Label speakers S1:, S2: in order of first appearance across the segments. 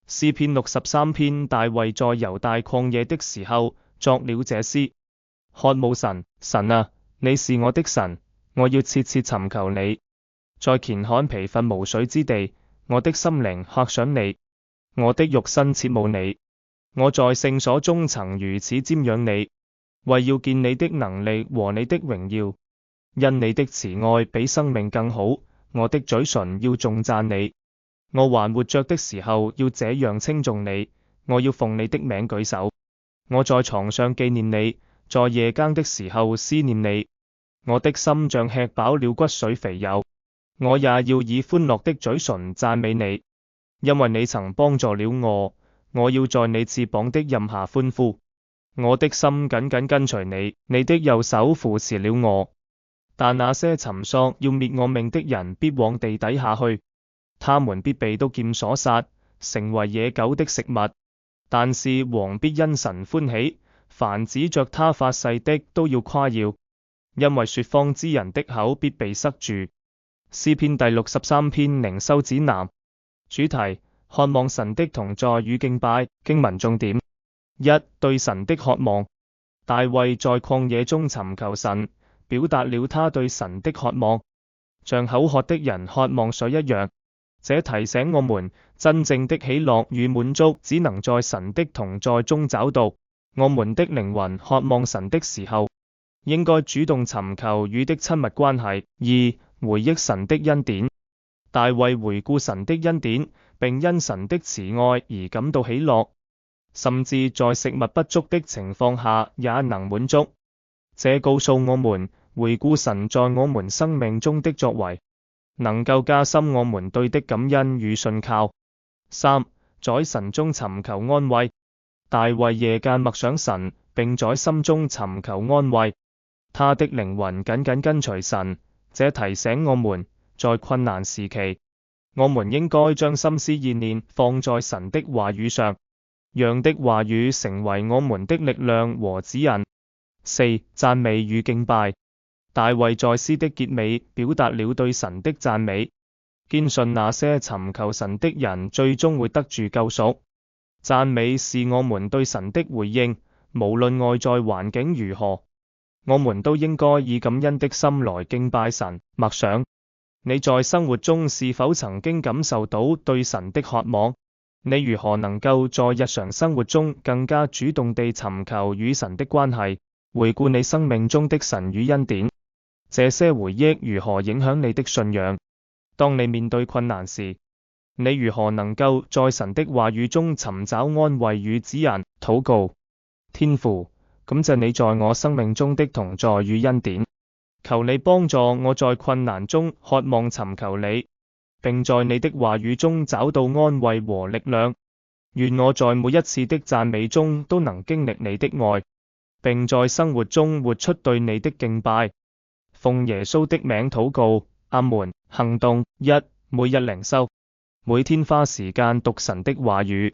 S1: 詩篇63篇。大衛在猶大曠野的時候作了這詩：渴慕神，神啊，你是我的神，我要切切尋求你。在乾旱疲乏無水之地，我的心靈渴想你，我的肉身切慕你。我在聖所中曾如此瞻仰你，為要見你的能力和你的榮耀。因你的慈愛比生命更好，我的嘴唇要頌讚你。我還活着的時候要這樣稱頌你，我要奉你的名舉手。我在床上紀念你，在夜更的時候思念你。我的心像吃飽了骨髓肥油，我也要以歡樂的嘴唇讚美你，因為你曾幫助了我。我要在你翅膀的蔭下歡呼。我的心緊緊跟隨你，你的右手扶持了我。但那些尋索要滅我命的人必往地底下去，他們必被刀劍所殺，成為野狗的食物。但是王必因神歡喜，凡指着他發誓的都要誇耀，因為說謊之人的口必被塞住。詩篇第63篇靈修指南。主題：渴望神的同在與敬拜。經文重點：一、對神的渴望。大衛在曠野中尋求神，表達了他對神的渴望，像口渴的人渴望水一樣。這提醒我們，真正的喜樂與滿足只能在神的同在中找到。我們的靈魂渴望神的時候，應該主動尋求與的親密關係。二、回憶神的恩典。大衛回顧神的恩典，並因神的慈愛而感到喜樂，甚至在食物不足的情況下也能滿足。這告訴我們，回顧神在我們生命中的作為，能夠加深我們對的感恩與信靠。三、在神中尋求安慰。大衛夜間默想神，並在心中尋求安慰，他的靈魂緊緊跟隨神。這提醒我們，在困難時期，我們應該將心思意念放在神的話語上，讓的話語成為我們的力量和指引。四、讚美與敬拜。大衛在詩的結尾表達了對神的讚美，堅信那些尋求神的人最終會得住救贖。讚美是我們對神的回應，無論外在環境如何，我們都應該以感恩的心來敬拜神。默想：你在生活中是否曾經感受到對神的渴望？你如何能夠在日常生活中更加主動地尋求與神的關係，回顧你生命中的神與恩典？這些回憶如何影響你的信仰？當你面對困難時，你如何能夠在神的話語中尋找安慰與指引？禱告：天父，感謝你在我生命中的同在與恩典，求你幫助我在困難中渴望尋求你，並在你的話語中找到安慰和力量。願我在每一次的讚美中都能經歷你的愛，並在生活中活出對你的敬拜。奉耶穌的名禱告，阿門。行動：一、每日靈修，每天花時間讀神的話語，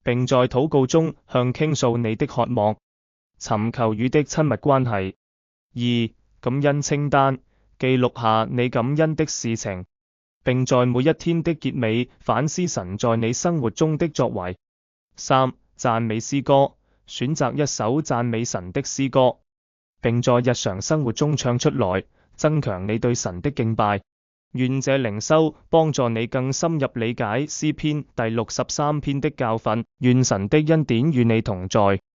S1: 並在禱告中向傾訴你的渴望，尋求與的親密關係。二、感恩清單，記錄下你感恩的事情，並在每一天的結尾反思神在你生活中的作為。三、讚美詩歌，選擇一首讚美神的詩歌，並在日常生活中唱出來，增強你對神的敬拜。願這靈修幫助你更深入理解詩篇第63篇的教訓。願神的恩典與你同在。